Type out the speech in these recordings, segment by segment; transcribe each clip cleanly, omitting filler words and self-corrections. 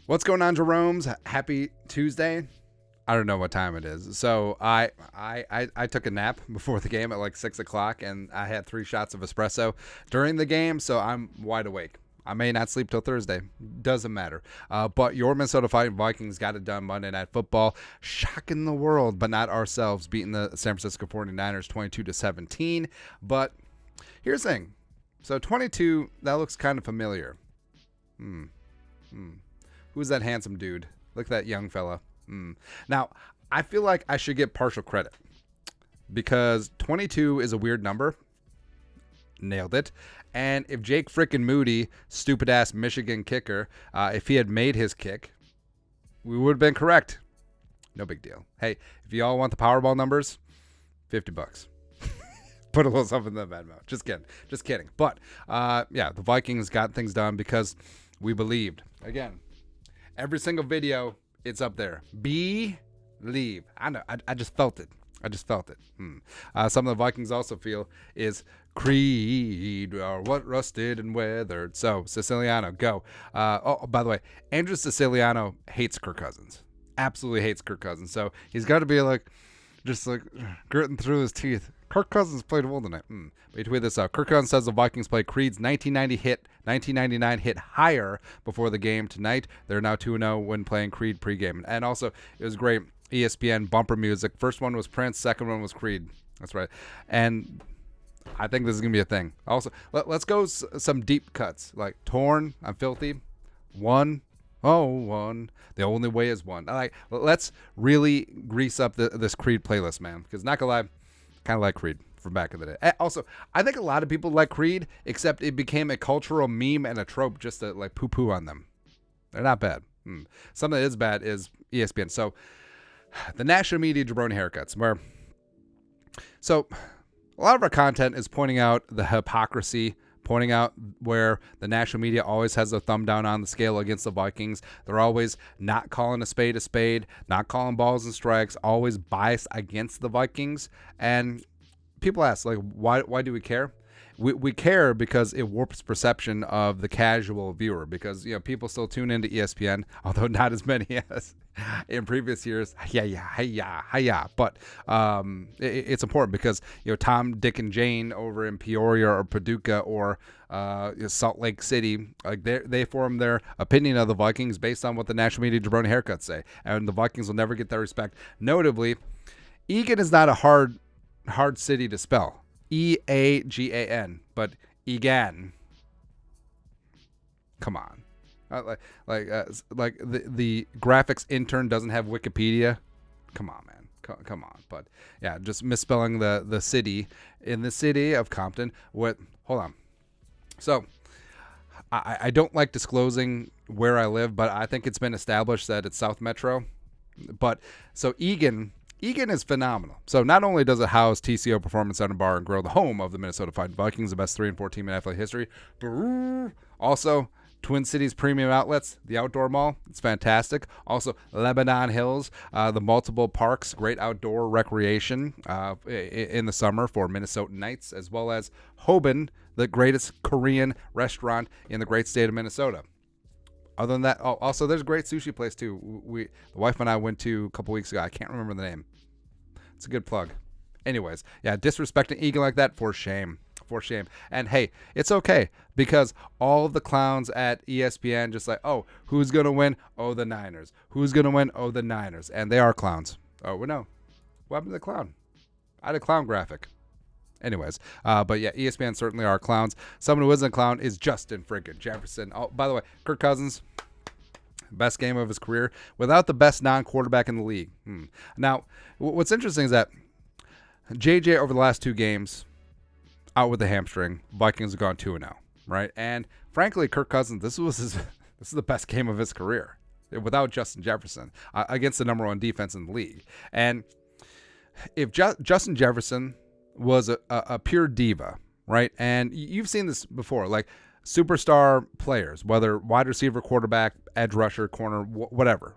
What's going on, Jerome's? Happy Tuesday. I don't know what time it is. So I took a nap before the game at like 6 o'clock, and I had 3 shots of espresso during the game, so I'm wide awake. I may not sleep till Thursday. Doesn't matter. But your Minnesota Vikings got it done Monday Night Football. Shocking the world, but not ourselves, beating the San Francisco 49ers 22-17. But here's the thing. So 22, that looks kind of familiar. Who's that handsome dude? Look at that young fella. Now, I feel like I should get partial credit because 22 is a weird number. Nailed it. And if Jake frickin' Moody, stupid-ass Michigan kicker, if he had made his kick, we would have been correct. No big deal. Hey, if you all want the Powerball numbers, $50. Put a little something in the bad mouth. Just kidding. But, the Vikings got things done because we believed. Again, every single video, it's up there. Believe. I know. I just felt it. Some of the Vikings also feel is Creed or what rusted and weathered. So, Siciliano, go. By the way, Andrew Siciliano hates Kirk Cousins. Absolutely hates Kirk Cousins. So, he's got to be just gritting through his teeth. Kirk Cousins played well tonight. But you tweet this out. Kirk Cousins says the Vikings played Creed's 1999 hit higher before the game tonight. They're now 2-0 when playing Creed pregame. And also, it was great. ESPN bumper music. First one was Prince. Second one was Creed. That's right. And I think this is going to be a thing. Also, let's go some deep cuts. Like Torn, I'm Filthy. One. The only way is one. Let's really grease up this Creed playlist, man. Because not going to lie, kind of like Creed from back in the day. Also, I think a lot of people like Creed, except it became a cultural meme and a trope just to poo-poo on them. They're not bad. Something that is bad is ESPN. So, the national media jabroni haircuts, so a lot of our content is pointing out the hypocrisy, pointing out where the national media always has a thumb down on the scale against the Vikings. They're always not calling a spade, not calling balls and strikes, always biased against the Vikings. And people ask, why do we care? We care because it warps perception of the casual viewer because, people still tune into ESPN, although not as many as in previous years. But it's important because, Tom, Dick, and Jane over in Peoria or Paducah or Salt Lake City, they form their opinion of the Vikings based on what the national media jabroni haircuts say. And the Vikings will never get their respect. Notably, Egan is not a hard city to spell. Eagan, but Egan. Come on, the graphics intern doesn't have Wikipedia. Come on, man. Come on. But yeah, just misspelling the city in the city of Compton. Hold on. So I don't like disclosing where I live, but I think it's been established that it's South Metro. But so Egan is phenomenal. So not only does it house TCO Performance Center Bar and Grill, the home of the Minnesota Vikings, the best 3-4 team in athletic history, also Twin Cities Premium Outlets, the outdoor mall, it's fantastic. Also Lebanon Hills, the multiple parks, great outdoor recreation in the summer for Minnesotanites, as well as Hoban, the greatest Korean restaurant in the great state of Minnesota. Other than that, also there's a great sushi place too. The wife and I went to a couple weeks ago. I can't remember the name. It's a good plug. Anyways, yeah, disrespecting Egan like that, for shame. And hey, it's okay because all of the clowns at ESPN just who's gonna win? Oh, the Niners. Who's gonna win? Oh, the Niners. And they are clowns. Oh, well, no. What happened to the clown? I had a clown graphic. Anyways, but yeah, ESPN certainly are clowns. Someone who isn't a clown is Justin friggin' Jefferson. Oh, by the way, Kirk Cousins, best game of his career without the best non-quarterback in the league. Now, what's interesting is that JJ over the last 2 games out with the hamstring. Vikings have gone 2-0, right? And frankly, Kirk Cousins, this is the best game of his career without Justin Jefferson against the number 1 defense in the league. And if Justin Jefferson was a pure diva, right? And you've seen this before, superstar players, whether wide receiver, quarterback, edge rusher, corner, whatever.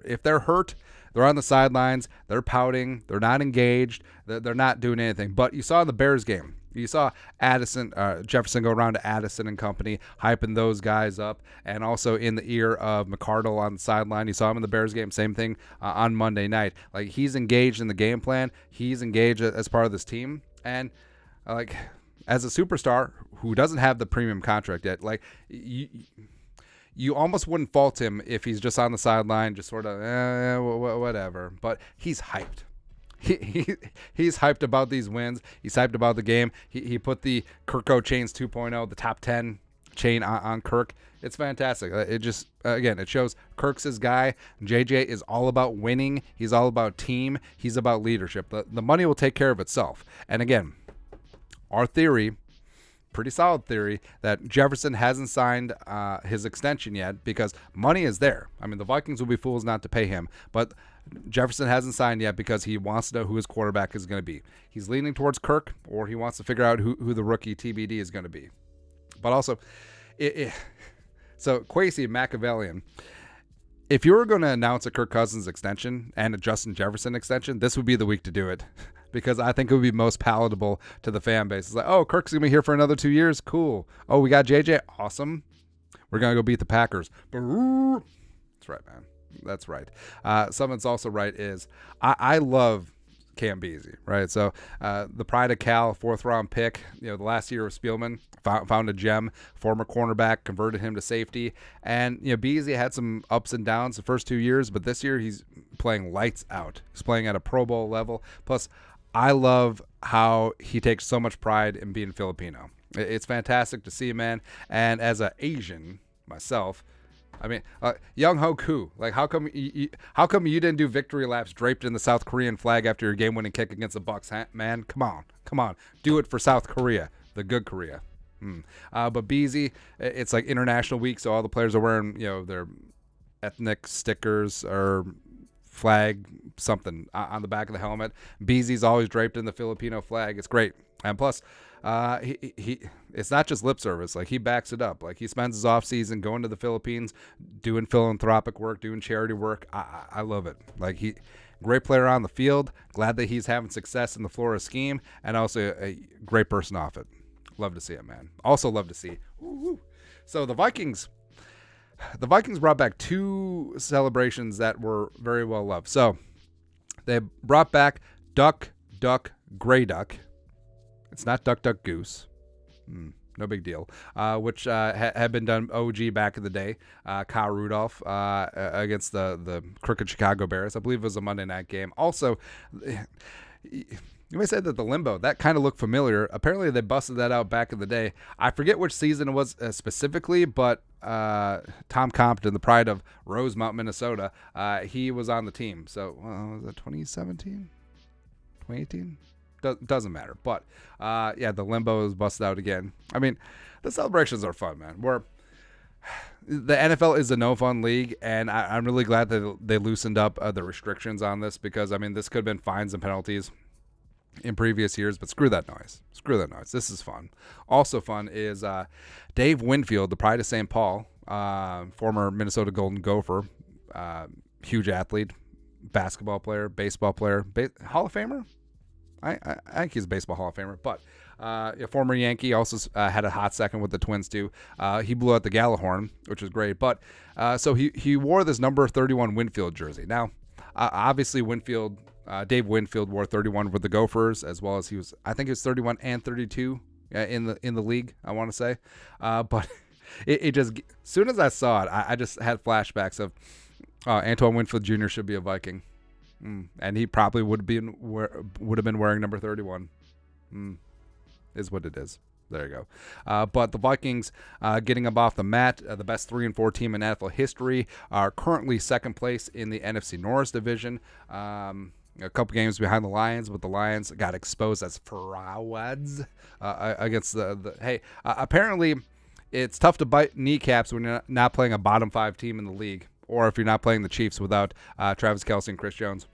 If they're hurt, they're on the sidelines, they're pouting, they're not engaged, they're not doing anything. But you saw in the Bears game, You saw Jefferson go around to Addison and company, hyping those guys up, and also in the ear of McCardle on the sideline. You saw him in the Bears game, same thing on Monday night. Like, he's engaged in the game plan. He's engaged as part of this team, and like, as a superstar who doesn't have the premium contract yet, like, you almost wouldn't fault him if he's just on the sideline, just sort of whatever. But he's hyped. He's hyped about these wins. He's hyped about the game. He put the Kirko Chains 2.0, the top 10 chain on Kirk. It's fantastic. It just, again, it shows Kirk's his guy. JJ is all about winning. He's all about team. He's about leadership. The money will take care of itself. And again, our theory, pretty solid theory, that Jefferson hasn't signed his extension yet because money is there. I mean, the Vikings will be fools not to pay him, but Jefferson hasn't signed yet because he wants to know who his quarterback is going to be. He's leaning towards Kirk, or he wants to figure out who the rookie TBD is going to be. But also, so Kwesi Machiavellian, if you were going to announce a Kirk Cousins extension and a Justin Jefferson extension, this would be the week to do it. Because I think it would be most palatable to the fan base. It's like, oh, Kirk's going to be here for another 2 years. Cool. Oh, we got JJ. Awesome. We're going to go beat the Packers. That's right, man. That's right. Something that's also right is I love Cam Beasley, right? So the pride of Cal, 4th-round pick, the last year of Spielman, found a gem, former cornerback, converted him to safety. And, Beasley had some ups and downs the first 2 years, but this year he's playing lights out. He's playing at a Pro Bowl level. Plus, I love how he takes so much pride in being Filipino. It's fantastic to see, man. And as an Asian myself, I mean, Young Ho Koo, like, how come you didn't do victory laps draped in the South Korean flag after your game-winning kick against the Bucks, man? Come on, do it for South Korea, the good Korea. But Beasley, it's like international week, so all the players are wearing, their ethnic stickers or flag something on the back of the helmet. Beasley's always draped in the Filipino flag. It's great. And plus, he it's not just lip service. Like, he backs it up. Like, he spends his off season going to the Philippines, doing philanthropic work, doing charity work. I love it. Like, great player on the field. Glad that he's having success in the Florida scheme, and also a great person off it. Love to see it, man. Also love to see. Woo-hoo. So the Vikings brought back 2 celebrations that were very well loved. So they brought back Duck, Duck, Gray Duck. It's not Duck, Duck, Goose. No big deal. Which had been done OG back in the day. Kyle Rudolph against the crooked Chicago Bears. I believe it was a Monday night game. Also, you may say that the limbo, that kind of looked familiar. Apparently, they busted that out back in the day. I forget which season it was specifically, but Tom Compton, the pride of Rosemount, Minnesota, he was on the team. So, was it 2017? 2018? Doesn't matter. But, the limbo is busted out again. I mean, the celebrations are fun, man. The NFL is a no-fun league, and I'm really glad that they loosened up the restrictions on this because, I mean, this could have been fines and penalties in previous years, but screw that noise. This is fun. Also fun is Dave Winfield, the pride of St. Paul, former Minnesota Golden Gopher, huge athlete, basketball player, baseball player, Hall of Famer. I think he's a baseball Hall of Famer, but a former Yankee, also had a hot second with the Twins too. He blew out the Gallahorn, which was great. But so he wore this number 31 Winfield jersey. Now, obviously Dave Winfield wore 31 with the Gophers, as well as I think he was 31 and 32 in the league, I want to say. But it just, as soon as I saw it, I just had flashbacks of Antoine Winfield Jr. should be a Viking. And he probably would have been wearing number 31. Is what it is. There you go. But the Vikings, getting up off the mat, the best 3-4 team in NFL history, are currently second place in the NFC North division. A couple games behind the Lions, but the Lions got exposed as frauds against the apparently it's tough to bite kneecaps when you're not playing a bottom 5 team in the league, or if you're not playing the Chiefs without Travis Kelce and Chris Jones.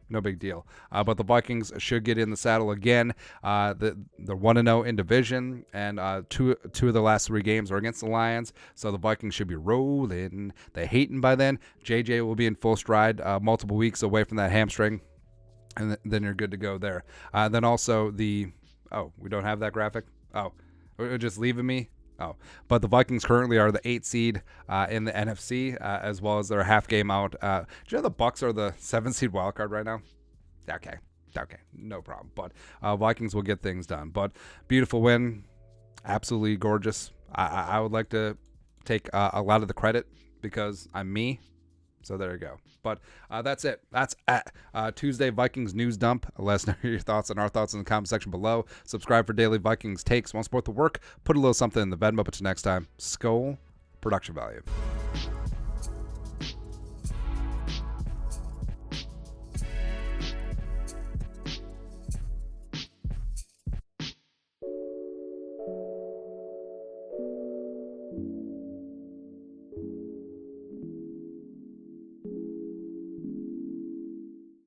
No big deal. But the Vikings should get in the saddle again. They're 1-0 in division, and two of the last 3 games are against the Lions, so the Vikings should be rolling. They hating by then. JJ will be in full stride, multiple weeks away from that hamstring, and then you're good to go there. Then also the Oh, we don't have that graphic? Oh, we're just leaving me? Oh, but the Vikings currently are the 8th seed in the NFC, as well as they're a half game out. Do you know the Bucks are the 7th seed wild card right now? Okay, no problem. But Vikings will get things done. But beautiful win, absolutely gorgeous. I would like to take a lot of the credit because I'm me. So there you go. But that's it. That's at Tuesday Vikings News Dump. Let us know your thoughts and our thoughts in the comment section below. Subscribe for daily Vikings takes. Want to support the work? Put a little something in the Venmo. But till next time, Skol production value.